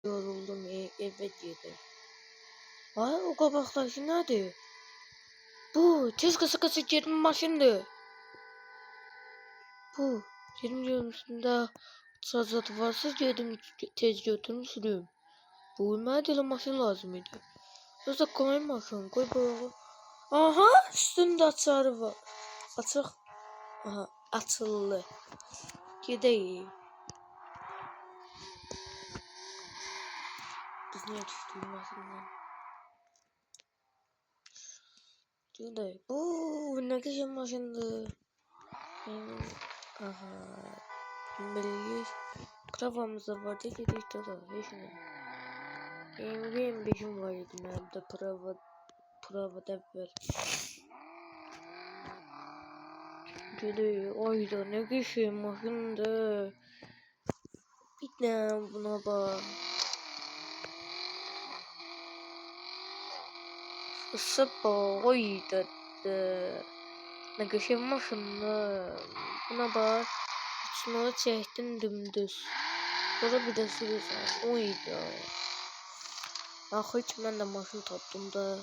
Yoruldum, eve girdim. Ay, o kabaktaki nedir? Bu tez kısa kısa girdim maşındı. Bu girdim üstünde sazatı varsa girdim tez götürmüşüm. Bu nedir maşın lazımydı. Yoksa koy maşın koy böyle. Aha, üstünde açarı var. Açık. Aha, açıldı. Gidelim. Biz niye düştük maşından? Gidelim. Bu ne güzel maşındı. Aha. Milli kravamızda vardı gidelim de hiç ne. Benim beşim var idi nerede provada ver. Gidelim. Ayda ne güzel maşındı. Bir tane buna bak. Sabah ayda ne güzel maşındı. Buna bak. Şunu çektim dümdüz. Sonra bir de sürüyorsun. Oydu. Hiç ben de maşın taptım da.